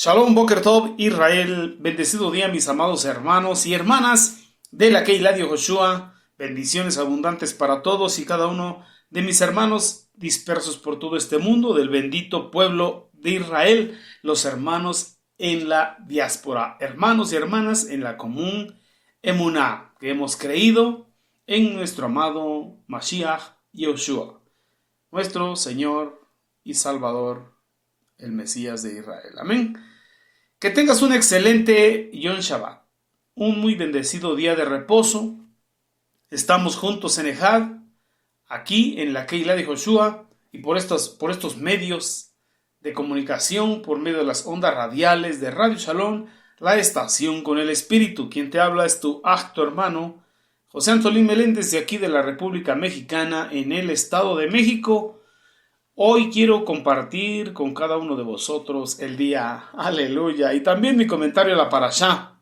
Shalom, Boker Tov, Israel, bendecido día mis amados hermanos y hermanas de la Keilah de Joshua, bendiciones abundantes para todos y cada uno de mis hermanos dispersos por todo este mundo, del bendito pueblo de Israel, los hermanos en la diáspora, hermanos y hermanas en la común Emuná, que hemos creído en nuestro amado Mashiach Yoshua, nuestro Señor y Salvador, el Mesías de Israel. Amén. Que tengas un excelente Yom Shabbat, un muy bendecido día de reposo. Estamos juntos en Ejad, aquí en la Keilah de Joshua, y por estos medios de comunicación, por medio de las ondas radiales de Radio Shalom, la estación con el Espíritu. Quien te habla es tu hermano, José Antolín Meléndez, de aquí de la República Mexicana, en el Estado de México. Hoy quiero compartir con cada uno de vosotros el día, aleluya, y también mi comentario a la parashá,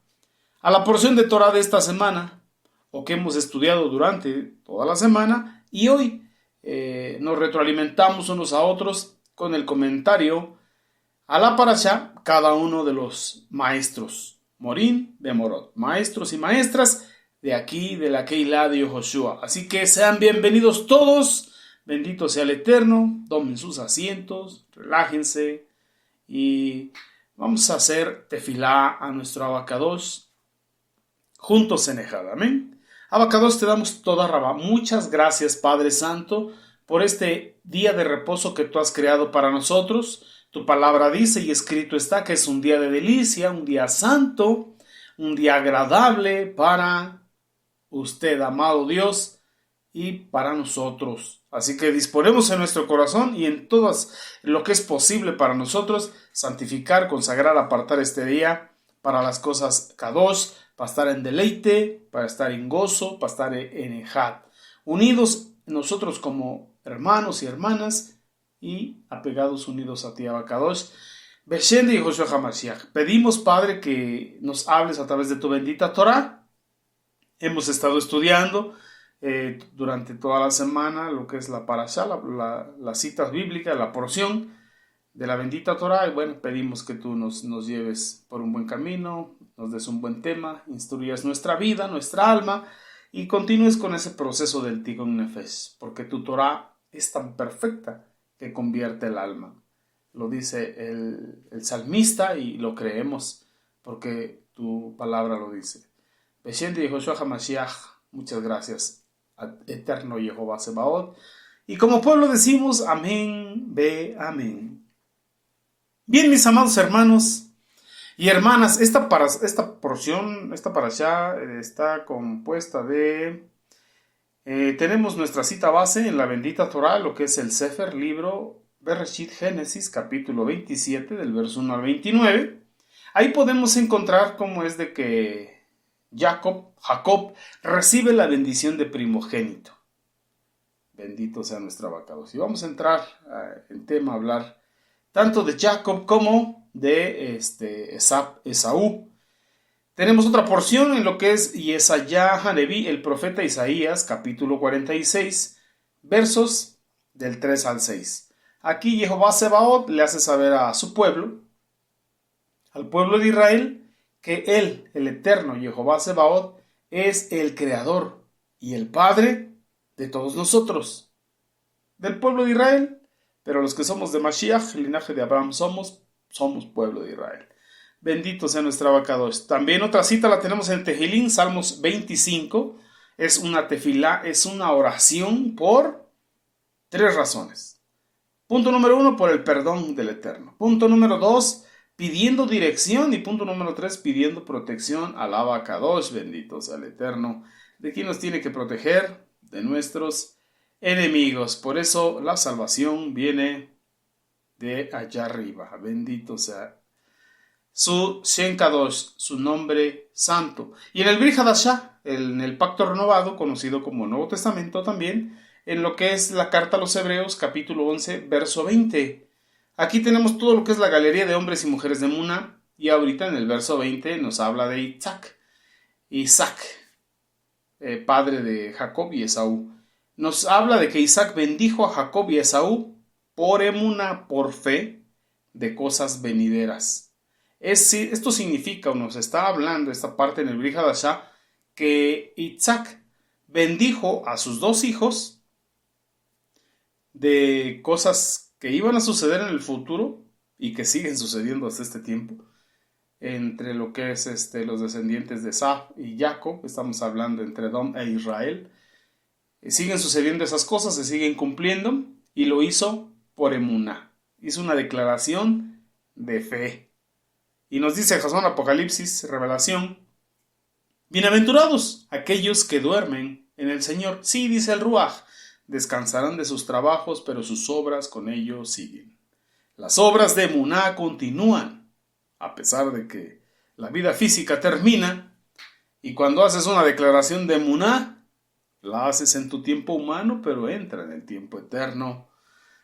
a la porción de Torah de esta semana, o que hemos estudiado durante toda la semana, y hoy nos retroalimentamos unos a otros con el comentario a la parashá, cada uno de los maestros, Morín de Morot, maestros y maestras de aquí, de la Keilah de Joshua. Así que sean bienvenidos todos. Bendito sea el Eterno, tomen sus asientos, relájense y vamos a hacer tefilá a nuestro Abacadosh juntos en Ejad. Amén. Abacadosh, te damos toda rabá. Muchas gracias, Padre Santo, por este día de reposo que tú has creado para nosotros. Tu palabra dice y escrito está que es un día de delicia, un día santo, un día agradable para usted, amado Dios, y para nosotros. Así que disponemos en nuestro corazón y en todo lo que es posible para nosotros santificar, consagrar, apartar este día para las cosas kadosh, para estar en deleite, para estar en gozo, para estar en ejad. Unidos nosotros como hermanos y hermanas y apegados unidos a ti, Abacadosh. Beshem de Joshua HaMashiach. Pedimos, Padre, que nos hables a través de tu bendita Torah. Hemos estado estudiando durante toda la semana lo que es la parashá, las citas bíblicas, la porción de la bendita Torah. Y bueno, pedimos que tú nos lleves por un buen camino, nos des un buen tema, instruyas nuestra vida, nuestra alma y continúes con ese proceso del Tikkun Nefesh, porque tu Torah es tan perfecta que convierte el alma. Lo dice el salmista y lo creemos porque tu palabra lo dice. Beshem de Joshua HaMashiach, muchas gracias, eterno Jehová Sebaot. Y como pueblo decimos, amén, ve, amén. Bien, mis amados hermanos y hermanas, esta porción, esta parashá está compuesta de... tenemos nuestra cita base en la bendita Torah, lo que es el Sefer, libro Bereshit, Génesis, capítulo 27, del verso 1 al 29. Ahí podemos encontrar cómo es de que Jacob recibe la bendición de primogénito. Bendito sea nuestro Abacadosh. Y vamos a entrar en tema, a hablar tanto de Jacob como de Esaú. Tenemos otra porción en lo que es Yesayá Haneví, el profeta Isaías, capítulo 46, versos del 3 al 6. Aquí Jehová Sebaot le hace saber a su pueblo, al pueblo de Israel, que él, el eterno Jehová Sebaot, es el creador y el padre de todos nosotros, del pueblo de Israel, pero los que somos de Mashiach, el linaje de Abraham, somos pueblo de Israel. Bendito sea nuestro Abacadosh. También otra cita la tenemos en Tehilín, Salmos 25, es una tefilá, es una oración por 3 razones. Punto número 1, por el perdón del Eterno. Punto número 2, pidiendo dirección, y punto número 3, pidiendo protección al Abacadosh, bendito sea el Eterno, de quien nos tiene que proteger de nuestros enemigos. Por eso la salvación viene de allá arriba, bendito sea su Shem Kadosh, su nombre santo. Y en el Brit Hadashah, en el pacto renovado, conocido como Nuevo Testamento también, en lo que es la carta a los Hebreos, capítulo 11, verso 20. Aquí tenemos todo lo que es la galería de hombres y mujeres de Muna, y ahorita en el verso 20 nos habla de Isaac, padre de Jacob y Esaú. Nos habla de que Isaac bendijo a Jacob y a Esaú por emuna, por fe, de cosas venideras. Esto significa, o nos está hablando esta parte en el Brit Hadashah, que Isaac bendijo a sus 2 hijos de cosas que iban a suceder en el futuro y que siguen sucediendo hasta este tiempo, entre lo que es los descendientes de Esaf y Jacob. Estamos hablando entre Edom e Israel. Siguen sucediendo esas cosas, se siguen cumpliendo, y lo hizo por emuná. Hizo una declaración de fe. Y nos dice Jasón, Apocalipsis, Revelación: bienaventurados aquellos que duermen en el Señor. Sí, dice el Ruaj, descansarán de sus trabajos, pero sus obras con ellos siguen. Las obras de emuná continúan, a pesar de que la vida física termina. Y cuando haces una declaración de emuná, la haces en tu tiempo humano, pero entra en el tiempo eterno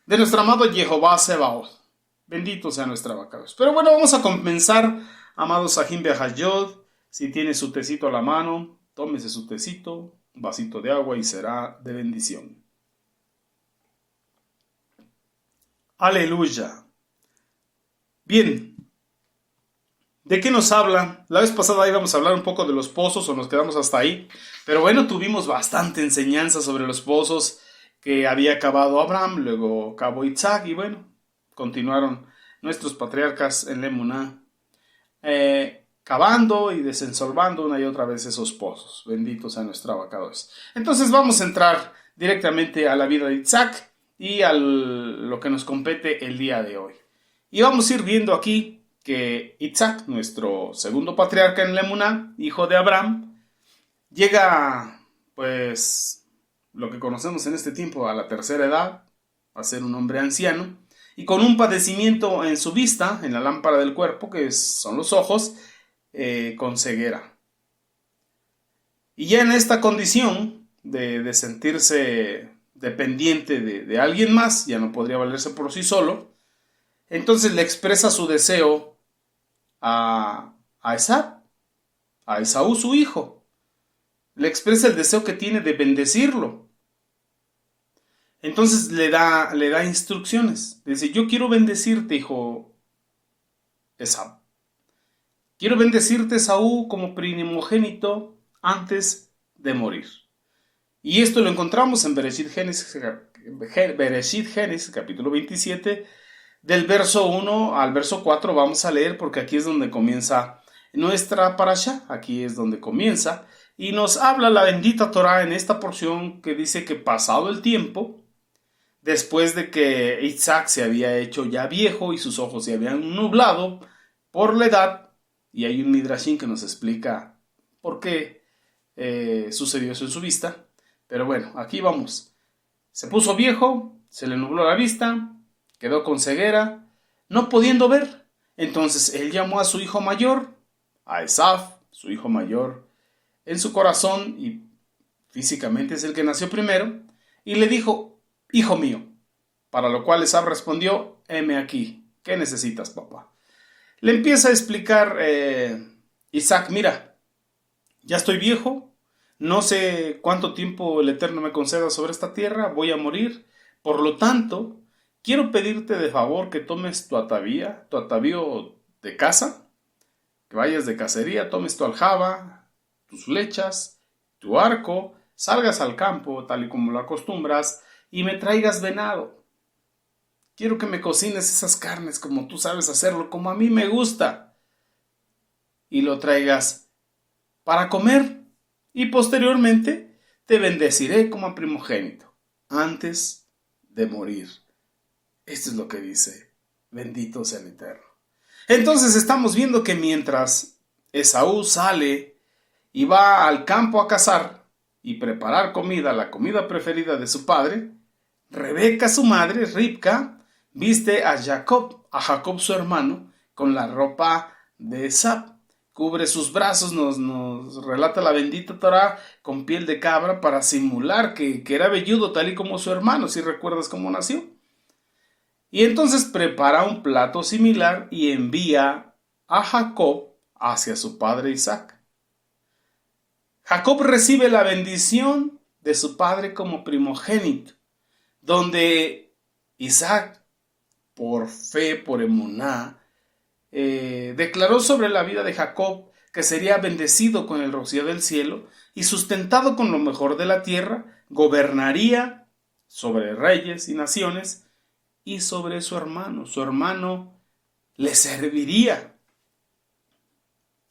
de nuestro amado Jehová Sebaot. Bendito sea nuestra abacados. Pero bueno, vamos a comenzar, amados Sahim Behayot. Si tiene su tecito a la mano, tómese su tecito, un vasito de agua y será de bendición. Aleluya. Bien, ¿de qué nos habla? La vez pasada íbamos a hablar un poco de los pozos, o nos quedamos hasta ahí. Pero bueno, tuvimos bastante enseñanza sobre los pozos que había cavado Abraham, luego cavó Isaac, y bueno, continuaron nuestros patriarcas en la emuná, cavando y desensolvando una y otra vez esos pozos. Bendito sea nuestro abacados. Entonces vamos a entrar directamente a la vida de Isaac y a lo que nos compete el día de hoy. Y vamos a ir viendo aquí que Isaac, nuestro segundo patriarca en la emuná, hijo de Abraham, llega, pues, lo que conocemos en este tiempo, a la tercera edad, a ser un hombre anciano, y con un padecimiento en su vista, en la lámpara del cuerpo, que son los ojos, con ceguera. Y ya en esta condición de sentirse dependiente de alguien más, ya no podría valerse por sí solo, entonces le expresa su deseo a Esaú, su hijo. Le expresa el deseo que tiene de bendecirlo. Entonces le da instrucciones. Dice: yo quiero bendecirte, hijo Esaú. Quiero bendecirte, Esaú, como primogénito antes de morir. Y esto lo encontramos en Bereshit Génesis capítulo 27, del verso 1 al verso 4. Vamos a leer, porque aquí es donde comienza nuestra parashá. Aquí es donde comienza. Y nos habla la bendita Torá en esta porción, que dice que pasado el tiempo, después de que Isaac se había hecho ya viejo y sus ojos se habían nublado por la edad, y hay un midrashim que nos explica por qué sucedió eso en su vista. Pero bueno, aquí vamos. Se puso viejo, se le nubló la vista, quedó con ceguera, no pudiendo ver. Entonces él llamó a su hijo mayor, a Esaf, su hijo mayor, en su corazón, y físicamente es el que nació primero, y le dijo: hijo mío. Para lo cual Esaf respondió: heme aquí, ¿qué necesitas, papá? Le empieza a explicar Isaac: mira, ya estoy viejo, no sé cuánto tiempo el Eterno me conceda sobre esta tierra, voy a morir, por lo tanto, quiero pedirte de favor que tomes tu atavío de caza, que vayas de cacería, tomes tu aljaba, tus flechas, tu arco, salgas al campo, tal y como lo acostumbras, y me traigas venado. Quiero que me cocines esas carnes como tú sabes hacerlo, como a mí me gusta, y lo traigas para comer, y posteriormente te bendeciré como primogénito, antes de morir. Esto es lo que dice: bendito sea el Eterno. Entonces estamos viendo que mientras Esaú sale y va al campo a cazar y preparar comida, la comida preferida de su padre, Rebeca, su madre, Ribca, viste a Jacob su hermano, con la ropa de Esaf. Cubre sus brazos, nos relata la bendita Torá, con piel de cabra, para simular que era velludo, tal y como su hermano, si recuerdas cómo nació. Y entonces prepara un plato similar y envía a Jacob hacia su padre Isaac. Jacob recibe la bendición de su padre como primogénito, donde Isaac, por fe, por emuná, declaró sobre la vida de Jacob que sería bendecido con el rocío del cielo y sustentado con lo mejor de la tierra, gobernaría sobre reyes y naciones y sobre su hermano le serviría.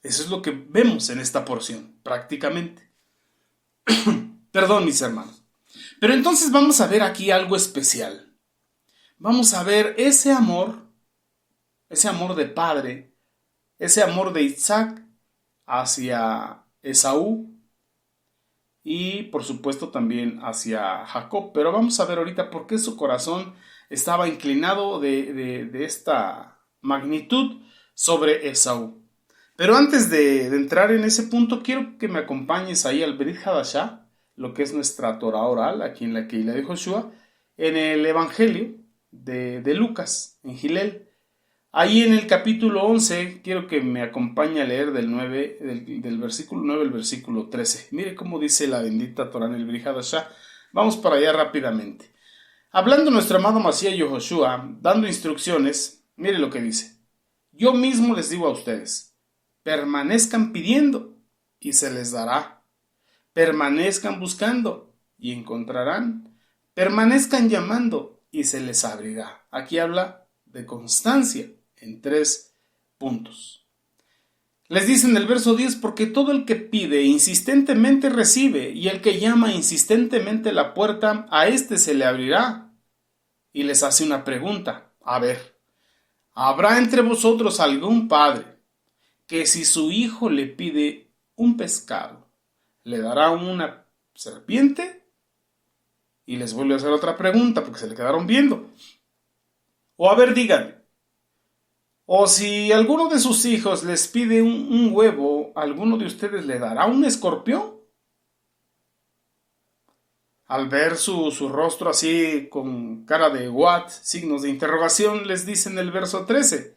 Eso es lo que vemos en esta porción, prácticamente. Perdón, mis hermanos. Pero entonces vamos a ver aquí algo especial. Vamos a ver ese amor de padre, ese amor de Isaac hacia Esaú y por supuesto también hacia Jacob. Pero vamos a ver ahorita por qué su corazón estaba inclinado de esta magnitud sobre Esaú. Pero antes de entrar en ese punto, quiero que me acompañes ahí al Brit Hadashah, lo que es nuestra Torah oral, aquí en la Keilah de Joshua, en el Evangelio de Lucas, en Gilel. Ahí en el capítulo 11, quiero que me acompañe a leer del versículo 9 al versículo 13. Mire cómo dice la bendita Torah en el Brit Hadashah. Vamos para allá rápidamente. Hablando nuestro amado Mashiach Yoshua, dando instrucciones, mire lo que dice. Yo mismo les digo a ustedes, permanezcan pidiendo y se les dará. Permanezcan buscando y encontrarán. Permanezcan llamando y se les abrirá. Aquí habla de constancia en 3 puntos. Les dice en el verso 10, porque todo el que pide insistentemente recibe, y el que llama insistentemente la puerta, a éste se le abrirá. Y les hace una pregunta. A ver, ¿habrá entre vosotros algún padre que si su hijo le pide un pescado, le dará una serpiente? Y les vuelve a hacer otra pregunta porque se le quedaron viendo. O a ver, díganme, o si alguno de sus hijos les pide un huevo, ¿alguno de ustedes le dará un escorpión? Al ver su rostro así con cara de what, signos de interrogación, les dice en el verso 13,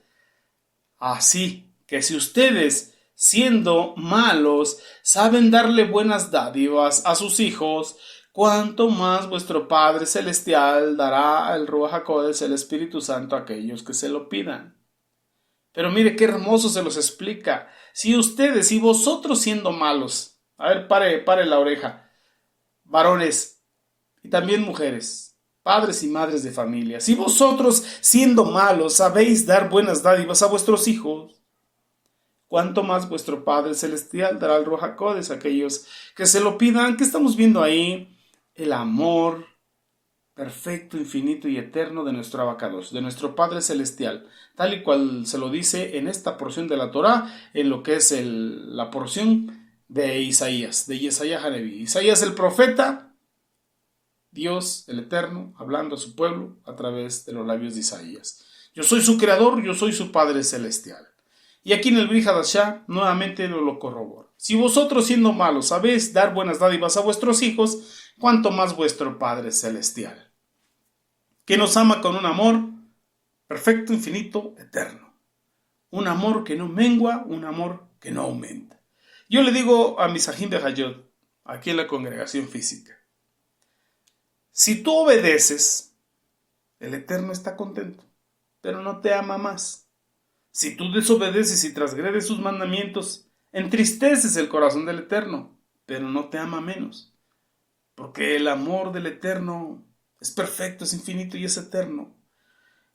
así que si ustedes, siendo malos, saben darle buenas dádivas a sus hijos, cuánto más vuestro Padre Celestial dará al Ruach HaKodesh, el Espíritu Santo, a aquellos que se lo pidan. Pero mire qué hermoso se los explica. Si ustedes, si vosotros siendo malos, a ver, pare la oreja, varones y también mujeres, padres y madres de familia, si vosotros siendo malos sabéis dar buenas dádivas a vuestros hijos, cuánto más vuestro Padre Celestial dará al Ruach HaKodesh a aquellos que se lo pidan. ¿Qué estamos viendo ahí? El amor perfecto, infinito y eterno de nuestro Abacados, de nuestro Padre Celestial, tal y cual se lo dice en esta porción de la Torá, en lo que es la porción de Isaías, de Yesaya Haneví. Isaías el profeta, Dios el Eterno, hablando a su pueblo a través de los labios de Isaías. Yo soy su creador, yo soy su Padre Celestial. Y aquí en el Brit Hadashah nuevamente lo corroboro. Si vosotros siendo malos sabéis dar buenas dádivas a vuestros hijos, cuánto más vuestro Padre Celestial, que nos ama con un amor perfecto, infinito, eterno. Un amor que no mengua, un amor que no aumenta. Yo le digo a mis Ajim Behayot, aquí en la congregación física, si tú obedeces, el Eterno está contento, pero no te ama más. Si tú desobedeces y transgredes sus mandamientos, entristeces el corazón del Eterno, pero no te ama menos. Porque el amor del Eterno es perfecto, es infinito y es eterno.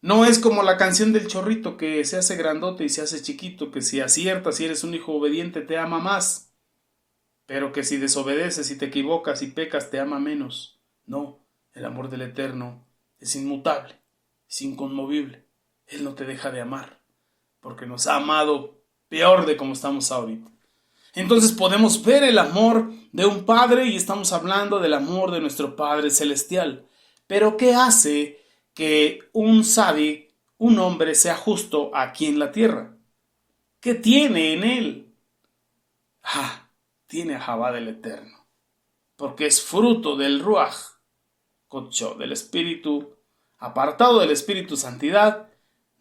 No es como la canción del chorrito que se hace grandote y se hace chiquito, que si aciertas y eres un hijo obediente te ama más, pero que si desobedeces y te equivocas y pecas te ama menos. No, el amor del Eterno es inmutable, es inconmovible. Él no te deja de amar, porque nos ha amado peor de como estamos ahorita. Entonces podemos ver el amor de un padre y estamos hablando del amor de nuestro Padre Celestial. Pero ¿qué hace que un sabio, un hombre, sea justo aquí en la tierra? ¿Qué tiene en él? Tiene a Javá del Eterno, porque es fruto del Ruach Kodsho, del Espíritu, apartado del Espíritu Santidad,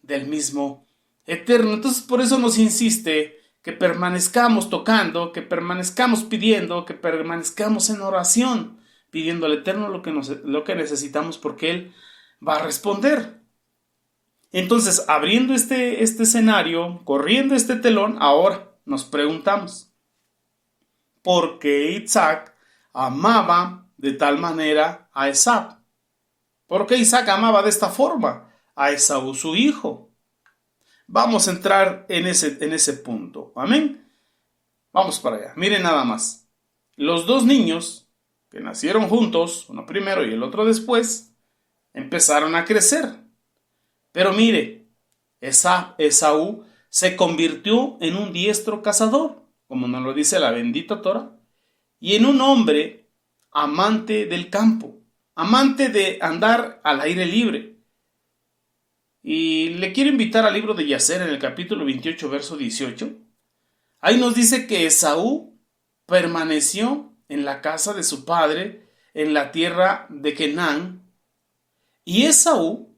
del mismo Eterno. Entonces por eso nos insiste que permanezcamos tocando, que permanezcamos pidiendo, que permanezcamos en oración, pidiendo al Eterno lo que necesitamos, porque Él va a responder. Entonces, abriendo este escenario, corriendo este telón, ahora nos preguntamos, ¿por qué Isaac amaba de tal manera a Esaú? ¿Por qué Isaac amaba de esta forma a Esaú, su hijo? Vamos a entrar en ese punto. Amén. Vamos para allá. Miren nada más. Los dos niños que nacieron juntos, uno primero y el otro después, empezaron a crecer. Pero mire, Esaú se convirtió en un diestro cazador, como nos lo dice la bendita Torah, y en un hombre amante del campo, amante de andar al aire libre. Y le quiero invitar al libro de Yacer en el capítulo 28, verso 18. Ahí nos dice que Esaú permaneció en la casa de su padre, en la tierra de Canaán, y Esaú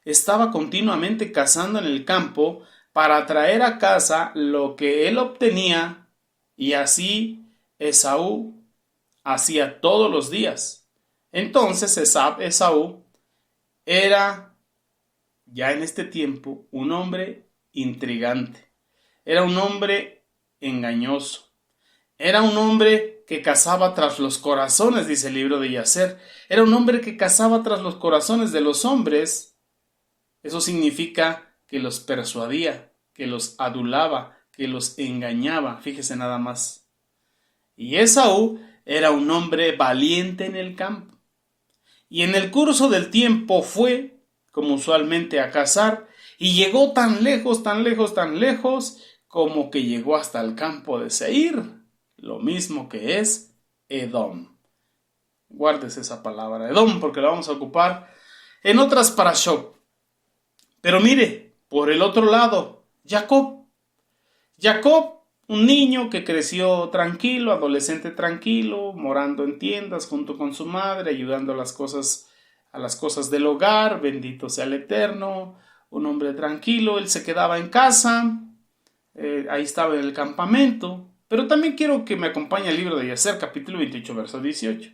estaba continuamente cazando en el campo para traer a casa lo que él obtenía, y así Esaú hacía todos los días. Entonces Esaú era ya en este tiempo un hombre intrigante, era un hombre engañoso, era un hombre que cazaba tras los corazones, dice el libro de Yacer, era un hombre que cazaba tras los corazones de los hombres. Eso significa que los persuadía, que los adulaba, que los engañaba, fíjese nada más. Y Esaú era un hombre valiente en el campo. Y en el curso del tiempo fue, como usualmente, a cazar, y llegó tan lejos, como que llegó hasta el campo de Seir, lo mismo que es Edom. Guárdese esa palabra, Edom, porque la vamos a ocupar en otras parashot. Pero mire, por el otro lado, Jacob, un niño que creció tranquilo, adolescente tranquilo, morando en tiendas junto con su madre, ayudando a las cosas del hogar, bendito sea el Eterno, un hombre tranquilo, él se quedaba en casa, ahí estaba en el campamento, pero también quiero que me acompañe el libro de Yacer, capítulo 28, verso 18.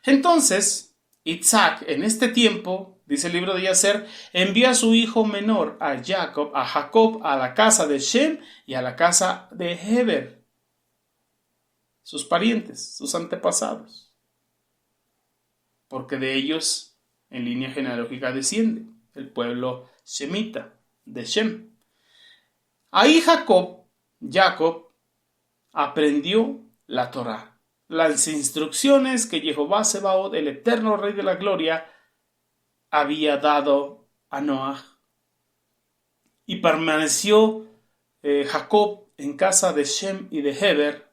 Entonces, Isaac, en este tiempo, dice el libro de Yacer, envía a su hijo menor, a Jacob, a la casa de Shem y a la casa de Heber, sus parientes, sus antepasados, porque de ellos, en línea genealógica, desciende el pueblo shemita, de Shem. Ahí Jacob aprendió la Torá, las instrucciones que Jehová Sebaot, el eterno Rey de la Gloria, había dado a Noaj. Y permaneció Jacob en casa de Shem y de Heber,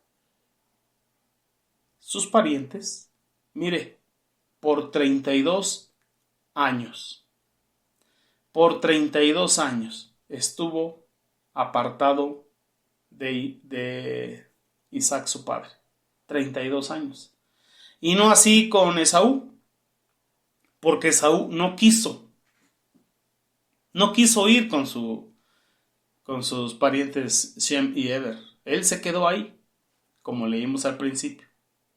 sus parientes, mire, por 32 años. Por 32 años estuvo apartado de Isaac su padre. 32 años. Y no así con Esaú, porque Esaú no quiso ir con sus parientes Shem y Heber. Él se quedó ahí, como leímos al principio,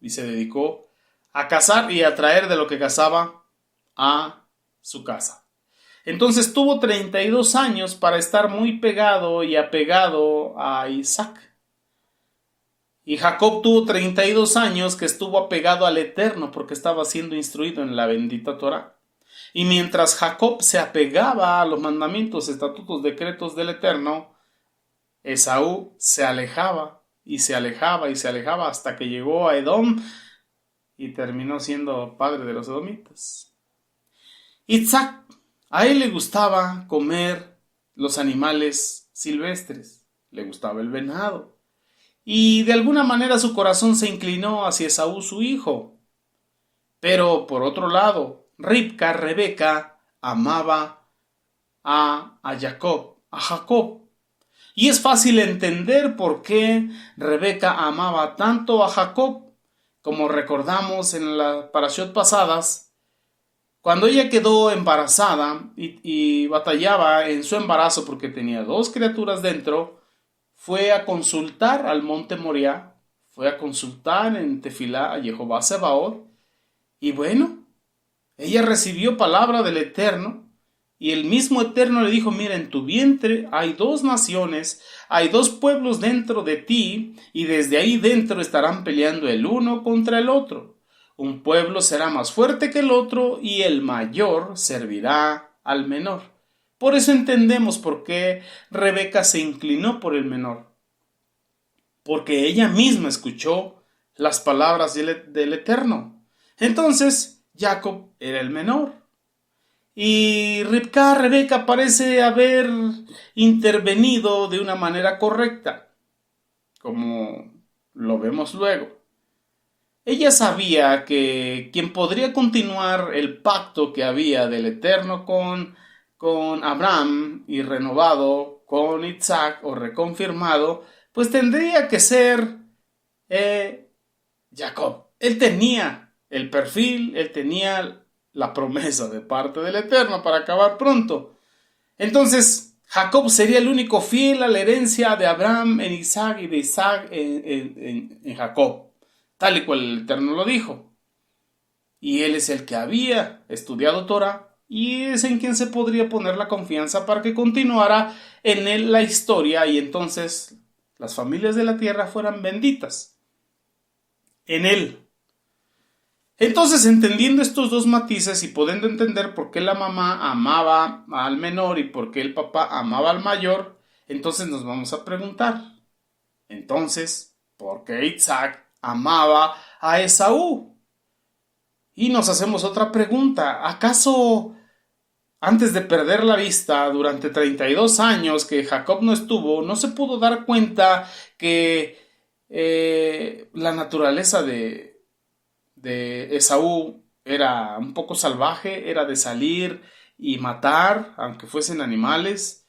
y se dedicó a cazar y a traer de lo que cazaba a su casa. Entonces tuvo 32 años para estar muy pegado y apegado a Isaac. Y Jacob tuvo 32 años que estuvo apegado al Eterno porque estaba siendo instruido en la bendita Torah. Y mientras Jacob se apegaba a los mandamientos, estatutos, decretos del Eterno, Esaú se alejaba y se alejaba y se alejaba hasta que llegó a Edom y terminó siendo padre de los edomitas. Isaac, a él le gustaba comer los animales silvestres, le gustaba el venado. Y de alguna manera su corazón se inclinó hacia Esaú, su hijo. Pero por otro lado, Rebeca, amaba a Jacob. Y es fácil entender por qué Rebeca amaba tanto a Jacob. Como recordamos en las parashot pasadas, cuando ella quedó embarazada y batallaba en su embarazo porque tenía 2 criaturas dentro, fue a consultar al monte Moriah, fue a consultar en Tefilá a Jehová Sebaot, y bueno, ella recibió palabra del Eterno, Y el mismo Eterno le dijo, mira, en tu vientre hay 2 naciones, hay 2 pueblos dentro de ti, y desde ahí dentro estarán peleando el uno contra el otro. Un pueblo será más fuerte que el otro, y el mayor servirá al menor. Por eso entendemos por qué Rebeca se inclinó por el menor. Porque ella misma escuchó las palabras del Eterno. Entonces, Jacob era el menor. Y Rebeca parece haber intervenido de una manera correcta, como lo vemos luego. Ella sabía que quien podría continuar el pacto que había del Eterno con Abraham y renovado con Isaac o reconfirmado, pues tendría que ser Jacob. Él tenía el perfil, él tenía la promesa de parte del Eterno para acabar pronto. Entonces, Jacob sería el único fiel a la herencia de Abraham en Isaac y de Isaac en Jacob, tal y cual el Eterno lo dijo. Y él es el que había estudiado Torah y es en quien se podría poner la confianza para que continuara en él la historia y entonces las familias de la tierra fueran benditas en él. Entonces, entendiendo estos 2 matices y pudiendo entender por qué la mamá amaba al menor y por qué el papá amaba al mayor, entonces nos vamos a preguntar, entonces, ¿por qué Isaac amaba a Esaú? Y nos hacemos otra pregunta, ¿acaso antes de perder la vista durante 32 años que Jacob no estuvo, no se pudo dar cuenta que la naturaleza de Esaú era un poco salvaje, era de salir y matar, aunque fuesen animales,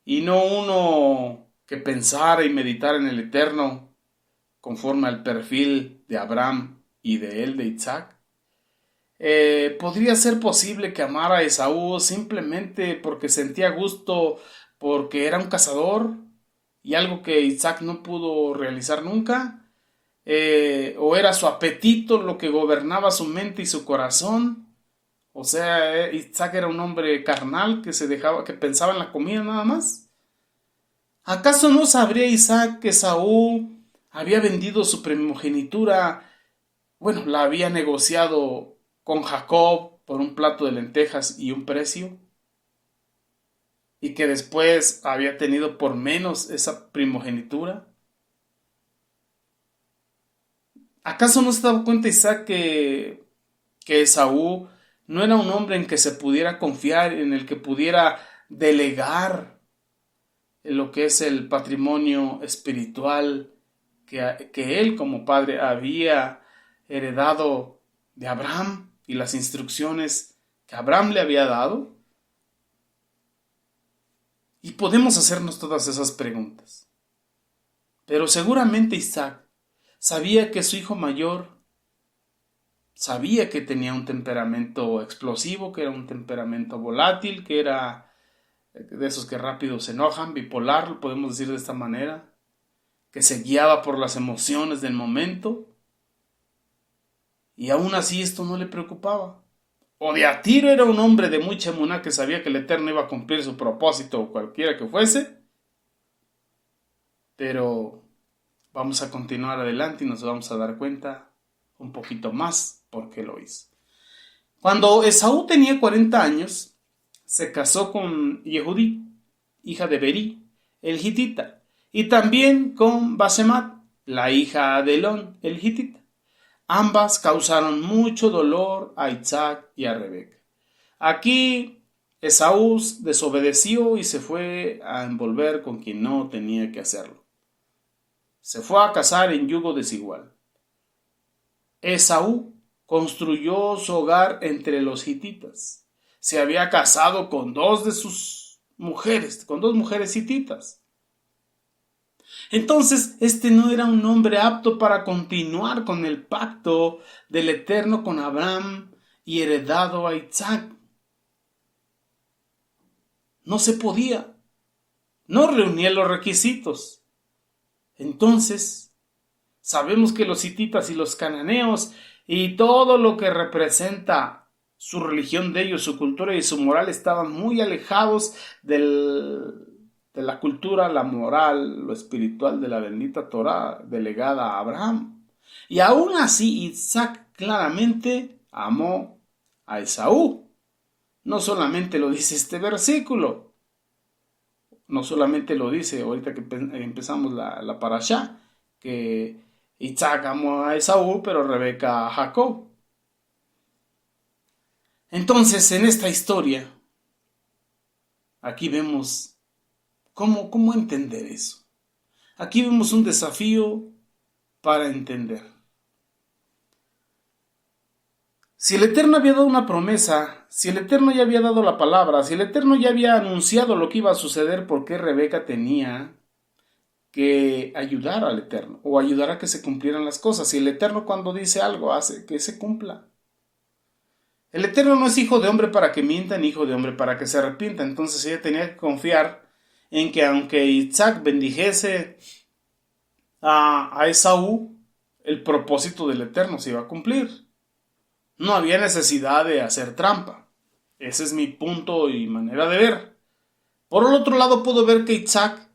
y no uno que pensara y meditara en el Eterno conforme al perfil de Abraham y de él, de Isaac? ¿Podría ser posible que amara a Esaú simplemente porque sentía gusto, porque era un cazador y algo que Isaac no pudo realizar nunca? ¿O era su apetito lo que gobernaba su mente y su corazón? O sea, Isaac era un hombre carnal que pensaba en la comida nada más. ¿Acaso no sabría Isaac que Esaú había vendido su primogenitura? Bueno, la había negociado con Jacob por un plato de lentejas y un precio, y que después había tenido por menos esa primogenitura. ¿Acaso no se daba cuenta Isaac que Esaú no era un hombre en que se pudiera confiar, en el que pudiera delegar en lo que es el patrimonio espiritual que él como padre había heredado de Abraham y las instrucciones que Abraham le había dado? Y podemos hacernos todas esas preguntas. Pero seguramente Isaac sabía que su hijo mayor sabía que tenía un temperamento explosivo, que era un temperamento volátil, que era de esos que rápido se enojan, bipolar, lo podemos decir de esta manera, que se guiaba por las emociones del momento, y aún así esto no le preocupaba. O de a tiro era un hombre de mucha emuná que sabía que el Eterno iba a cumplir su propósito o cualquiera que fuese, pero vamos a continuar adelante y nos vamos a dar cuenta un poquito más por qué lo hizo. Cuando Esaú tenía 40 años, se casó con Yehudí, hija de Berí, el hitita, y también con Basemat, la hija de Elón, el hitita. Ambas causaron mucho dolor a Isaac y a Rebeca. Aquí Esaú desobedeció y se fue a envolver con quien no tenía que hacerlo. Se fue a casar en yugo desigual. Esaú construyó su hogar entre los hititas. Se había casado con 2 de sus mujeres, con 2 mujeres hititas. Entonces, este no era un hombre apto para continuar con el pacto del Eterno con Abraham y heredado a Isaac. No se podía. No reunía los requisitos. Entonces, sabemos que los hititas y los cananeos y todo lo que representa su religión de ellos, su cultura y su moral estaban muy alejados de la cultura, la moral, lo espiritual de la bendita Torá delegada a Abraham. Y aún así Isaac claramente amó a Esaú. No solamente lo dice este versículo, no solamente lo dice ahorita que empezamos la parashá, que Isaac amó a Esaú, pero Rebeca a Jacob. Entonces, en esta historia, aquí vemos cómo entender eso. Aquí vemos un desafío para entender. Si el Eterno había dado una promesa, si el Eterno ya había dado la palabra, si el Eterno ya había anunciado lo que iba a suceder, ¿por qué Rebeca tenía que ayudar al Eterno o ayudar a que se cumplieran las cosas? Si el Eterno cuando dice algo hace que se cumpla. El Eterno no es hijo de hombre para que mienta, ni hijo de hombre para que se arrepienta. Entonces ella tenía que confiar en que aunque Isaac bendijese a Esaú, el propósito del Eterno se iba a cumplir. No había necesidad de hacer trampa. Ese es mi punto y manera de ver. Por el otro lado, puedo ver que Isaac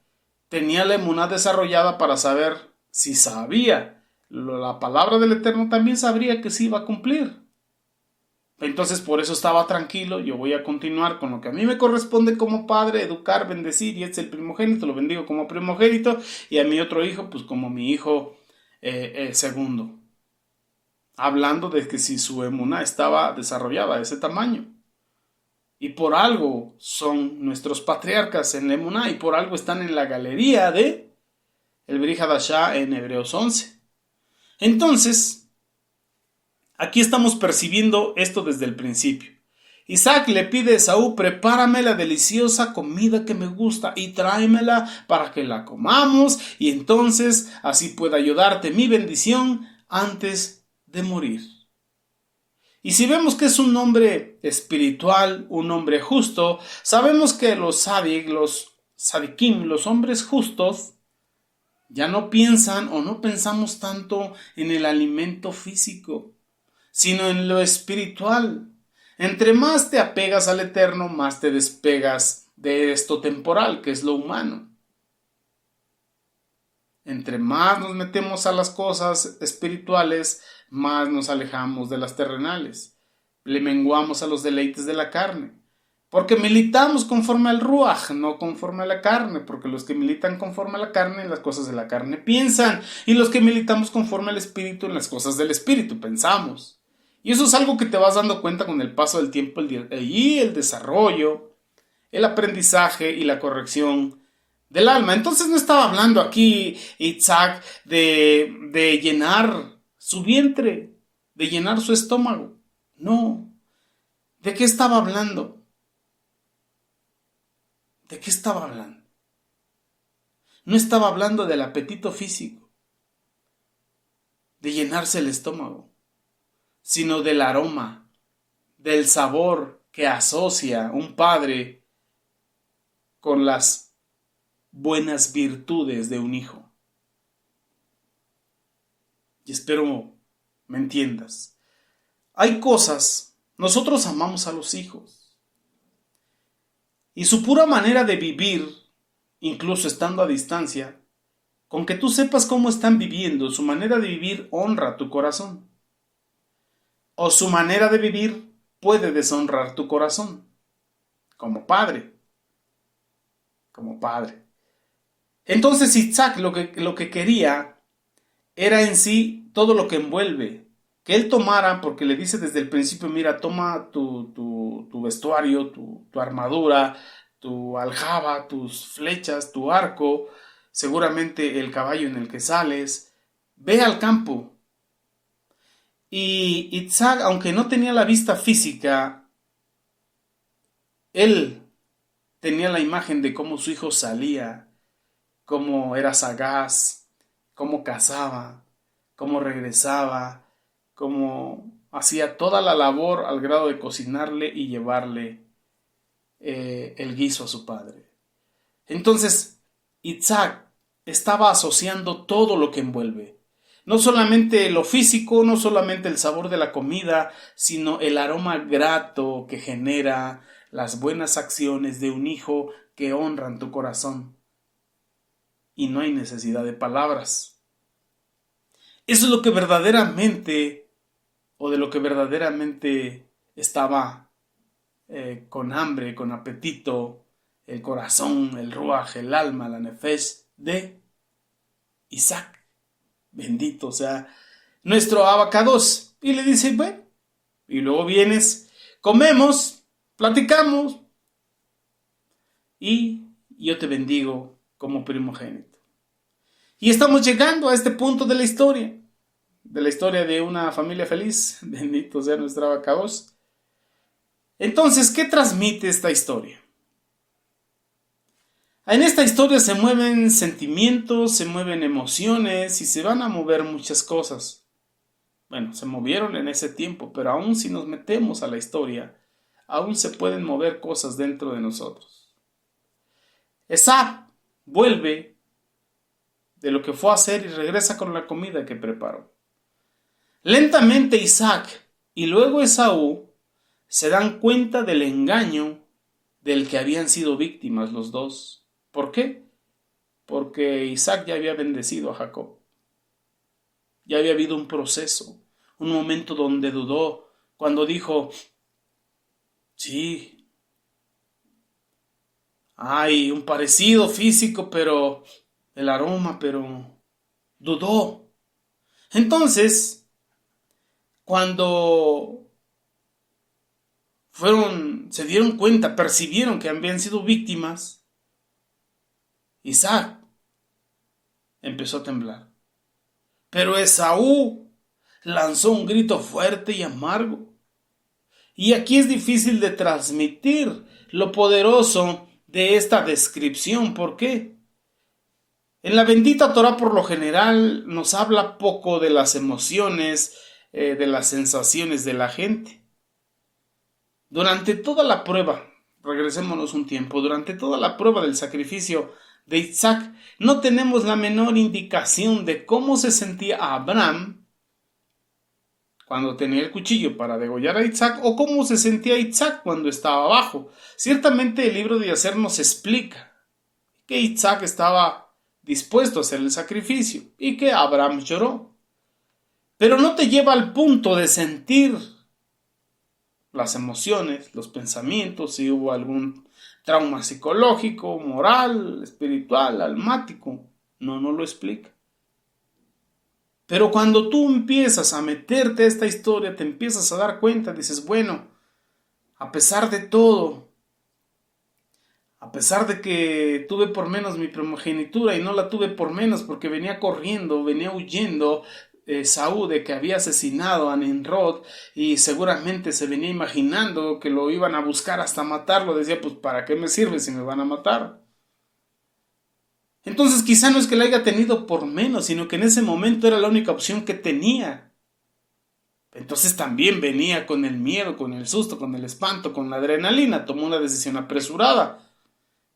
tenía la emuná desarrollada para saber si sabía la palabra del Eterno, también sabría que se iba a cumplir. Entonces por eso estaba tranquilo. Yo voy a continuar con lo que a mí me corresponde como padre, educar, bendecir, y este es el primogénito, lo bendigo como primogénito, y a mi otro hijo pues como mi hijo segundo. Hablando de que si su emuná estaba desarrollada de ese tamaño. Y por algo son nuestros patriarcas en la emuná, y por algo están en la galería de el Brit Hadashah en Hebreos 11. Entonces, aquí estamos percibiendo esto desde el principio. Isaac le pide a Esaú: prepárame la deliciosa comida que me gusta y tráemela para que la comamos, y entonces así pueda yo darte mi bendición antes de morir. Y si vemos que es un hombre espiritual, un hombre justo, sabemos que los sadikim, los hombres justos, ya no piensan o no pensamos tanto en el alimento físico, sino en lo espiritual. Entre más te apegas al Eterno, más te despegas de esto temporal, que es lo humano. Entre más nos metemos a las cosas espirituales, más nos alejamos de las terrenales. Le menguamos a los deleites de la carne. Porque militamos conforme al Ruach, no conforme a la carne. Porque los que militan conforme a la carne, en las cosas de la carne piensan. Y los que militamos conforme al Espíritu, en las cosas del Espíritu pensamos. Y eso es algo que te vas dando cuenta con el paso del tiempo y el desarrollo, el aprendizaje y la corrección del alma. Entonces no estaba hablando aquí Isaac de llenar su vientre, de llenar su estómago. No. ¿De qué estaba hablando? ¿De qué estaba hablando? No estaba hablando del apetito físico, de llenarse el estómago, sino del aroma, del sabor que asocia un padre con las buenas virtudes de un hijo. Y espero me entiendas. Hay cosas, nosotros amamos a los hijos. Y su pura manera de vivir, incluso estando a distancia, con que tú sepas cómo están viviendo, su manera de vivir honra tu corazón. O su manera de vivir puede deshonrar tu corazón. Como padre. Como padre. Entonces Isaac lo que quería era en sí todo lo que envuelve. Que él tomara, porque le dice desde el principio: mira, toma tu vestuario, tu armadura, tu aljaba, tus flechas, tu arco, seguramente el caballo en el que sales. Ve al campo. Y Isaac, aunque no tenía la vista física, él tenía la imagen de cómo su hijo salía, cómo era sagaz, cómo cazaba, cómo regresaba, cómo hacía toda la labor al grado de cocinarle y llevarle el guiso a su padre. Entonces, Isaac estaba asociando todo lo que envuelve. No solamente lo físico, no solamente el sabor de la comida, sino el aroma grato que genera las buenas acciones de un hijo que honran tu corazón. Y no hay necesidad de palabras. Eso es lo que verdaderamente, o de lo que verdaderamente estaba con hambre, con apetito, el corazón, el ruaj, el alma, la nefesh de Isaac. Bendito sea nuestro abacados. Y le dice, bueno, y luego vienes, comemos, platicamos, y yo te bendigo como primogénito. Y estamos llegando a este punto de la historia de una familia feliz. Bendito sea nuestro abacados. Entonces, ¿qué transmite esta historia? En esta historia se mueven sentimientos, se mueven emociones y se van a mover muchas cosas. Bueno, se movieron en ese tiempo, pero aún si nos metemos a la historia, aún se pueden mover cosas dentro de nosotros. Esaú vuelve de lo que fue a hacer y regresa con la comida que preparó. Lentamente Isaac y luego Esaú se dan cuenta del engaño del que habían sido víctimas los dos. ¿Por qué? Porque Isaac ya había bendecido a Jacob. Ya había habido un proceso, un momento donde dudó, cuando dijo, sí, hay un parecido físico, pero el aroma, pero dudó. Entonces, cuando se dieron cuenta, percibieron que habían sido víctimas, Isaac empezó a temblar. Pero Esaú lanzó un grito fuerte y amargo. Y aquí es difícil de transmitir lo poderoso de esta descripción. ¿Por qué? En la bendita Torá por lo general nos habla poco de las emociones, de las sensaciones de la gente. Durante toda la prueba, regresémonos un tiempo, durante toda la prueba del sacrificio de Isaac, no tenemos la menor indicación de cómo se sentía Abraham cuando tenía el cuchillo para degollar a Isaac o cómo se sentía Isaac cuando estaba abajo. Ciertamente el libro de Yacer nos explica que Isaac estaba dispuesto a hacer el sacrificio y que Abraham lloró. Pero no te lleva al punto de sentir las emociones, los pensamientos, si hubo algún trauma psicológico, moral, espiritual, almático. No lo explica. Pero cuando tú empiezas a meterte a esta historia, te empiezas a dar cuenta, dices, bueno, a pesar de todo, a pesar de que tuve por menos mi primogenitura y no la tuve por menos porque venía corriendo, venía huyendo Esaú de que había asesinado a Nimrod y seguramente se venía imaginando que lo iban a buscar hasta matarlo, decía, pues ¿para qué me sirve si me van a matar? Entonces quizá no es que la haya tenido por menos, sino que en ese momento era la única opción que tenía. Entonces también venía con el miedo, con el susto, con el espanto, con la adrenalina, tomó una decisión apresurada.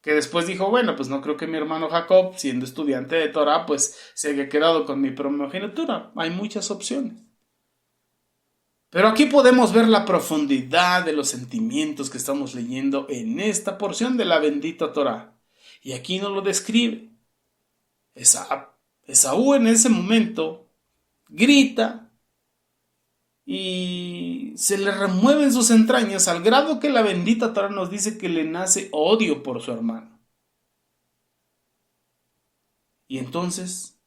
Que después dijo, bueno, pues no creo que mi hermano Jacob, siendo estudiante de Torah, pues se haya quedado con mi primogenitura. Hay muchas opciones. Pero aquí podemos ver la profundidad de los sentimientos que estamos leyendo en esta porción de la bendita Torah. Y aquí nos lo describe. Esaú en ese momento grita y se le remueven sus entrañas al grado que la bendita Torá nos dice que le nace odio por su hermano. Y entonces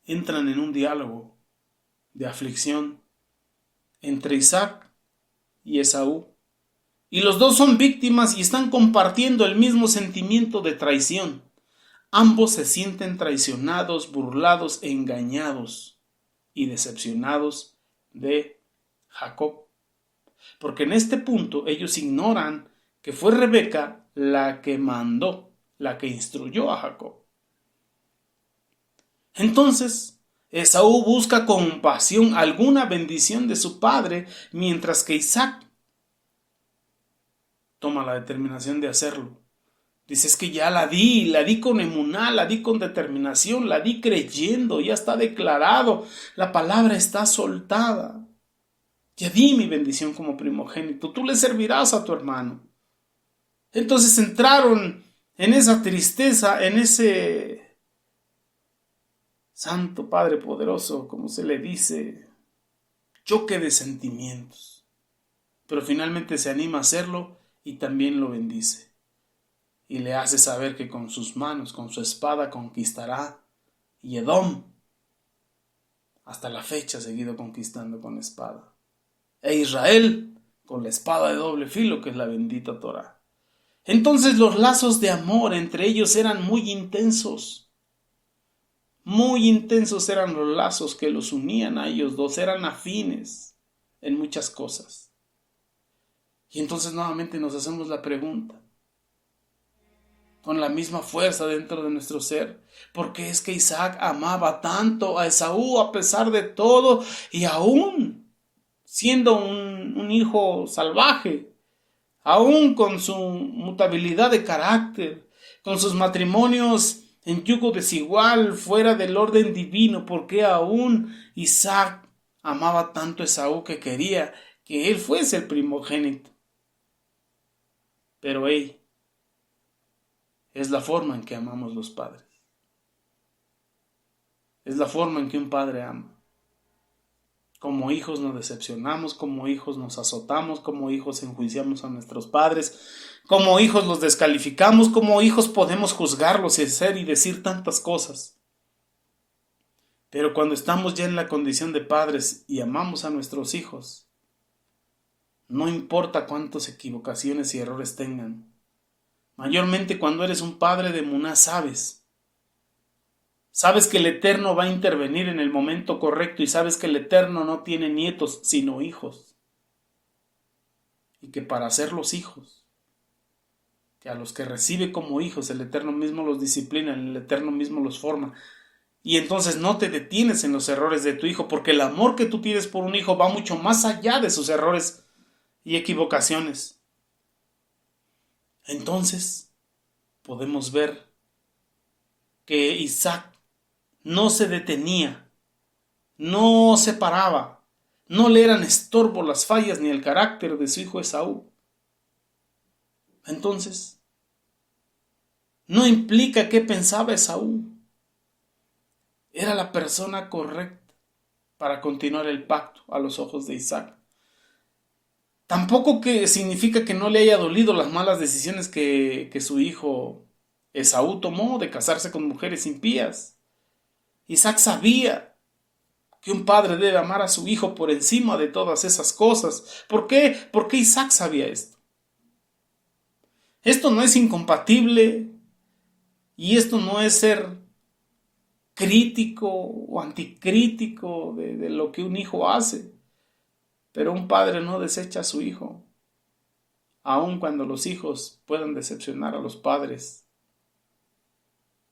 entran en un diálogo de aflicción entre Isaac y Esaú. Y los dos son víctimas y están compartiendo el mismo sentimiento de traición. Ambos se sienten traicionados, burlados, engañados y decepcionados de Jacob, porque en este punto ellos ignoran que fue Rebeca la que mandó, la que instruyó a Jacob. Entonces Esaú busca con pasión alguna bendición de su padre, mientras que Isaac toma la determinación de hacerlo Dice, es que ya la di con emuná, la di con determinación, la di creyendo, ya está declarado, la palabra está soltada. Ya di mi bendición como primogénito, tú le servirás a tu hermano. Entonces entraron en esa tristeza, en ese Santo Padre Poderoso, como se le dice, choque de sentimientos. Pero finalmente se anima a hacerlo y también lo bendice. Y le hace saber que con sus manos, con su espada, conquistará. Y Edom, hasta la fecha, ha seguido conquistando con espada. E Israel, con la espada de doble filo, que es la bendita Torá. Entonces los lazos de amor entre ellos eran muy intensos. Muy intensos eran los lazos que los unían a ellos dos. Eran afines en muchas cosas. Y entonces nuevamente nos hacemos la pregunta, con la misma fuerza dentro de nuestro ser, ¿por qué es que Isaac amaba tanto a Esaú a pesar de todo y aún siendo un hijo salvaje, aún con su mutabilidad de carácter, con sus matrimonios en yugo desigual, fuera del orden divino? ¿Por qué aún Isaac amaba tanto a Esaú que quería que él fuese el primogénito? Pero es la forma en que amamos los padres. Es la forma en que un padre ama. Como hijos nos decepcionamos, como hijos nos azotamos, como hijos enjuiciamos a nuestros padres, como hijos los descalificamos, como hijos podemos juzgarlos y hacer y decir tantas cosas. Pero cuando estamos ya en la condición de padres y amamos a nuestros hijos, no importa cuántas equivocaciones y errores tengan, mayormente cuando eres un padre de emuná, sabes que el Eterno va a intervenir en el momento correcto y sabes que el Eterno no tiene nietos sino hijos, y que para ser los hijos, que a los que recibe como hijos el Eterno mismo los disciplina, el Eterno mismo los forma, y entonces no te detienes en los errores de tu hijo, porque el amor que tú tienes por un hijo va mucho más allá de sus errores y equivocaciones. Entonces podemos ver que Isaac no se detenía, no se paraba, no le eran estorbo las fallas ni el carácter de su hijo Esaú. Entonces, no implica qué pensaba Esaú. Era la persona correcta para continuar el pacto a los ojos de Isaac. Tampoco que significa que no le haya dolido las malas decisiones que su hijo Esaú tomó de casarse con mujeres impías. Isaac sabía que un padre debe amar a su hijo por encima de todas esas cosas. ¿Por qué? ¿Por qué Isaac sabía esto? Esto no es incompatible y esto no es ser crítico o anticrítico de lo que un hijo hace. Pero un padre no desecha a su hijo, aun cuando los hijos puedan decepcionar a los padres.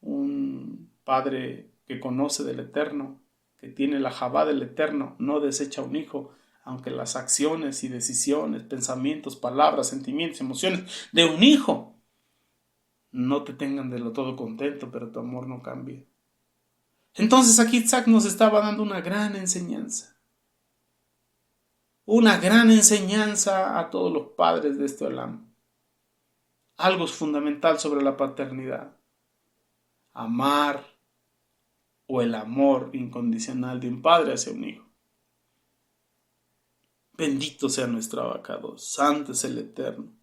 Un padre que conoce del Eterno, que tiene la Javá del Eterno, no desecha a un hijo, aunque las acciones y decisiones, pensamientos, palabras, sentimientos, emociones de un hijo no te tengan de lo todo contento, pero tu amor no cambie. Entonces aquí Isaac nos estaba dando una gran enseñanza. Una gran enseñanza a todos los padres de este olam. Algo fundamental sobre la paternidad. Amar o el amor incondicional de un padre hacia un hijo. Bendito sea nuestro abacado, santo es el Eterno.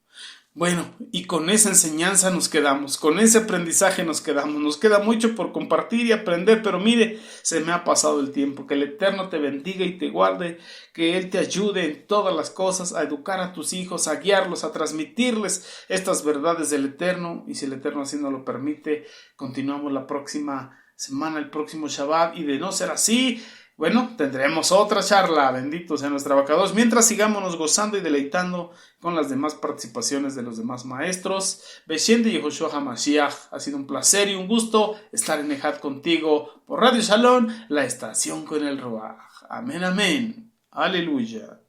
Bueno, y con esa enseñanza nos quedamos, con ese aprendizaje nos quedamos. Nos queda mucho por compartir y aprender, pero mire, se me ha pasado el tiempo. Que el Eterno te bendiga y te guarde, que Él te ayude en todas las cosas, a educar a tus hijos, a guiarlos, a transmitirles estas verdades del Eterno. Y si el Eterno así nos lo permite, continuamos la próxima semana, el próximo Shabbat, y de no ser así, bueno, tendremos otra charla, bendito sea nuestro abacados, mientras sigámonos gozando y deleitando con las demás participaciones de los demás maestros. Beshem de Yehoshua HaMashiach, ha sido un placer y un gusto estar en Ejad contigo por Radio Shalom, la estación con el Ruach. Amén, amén. Aleluya.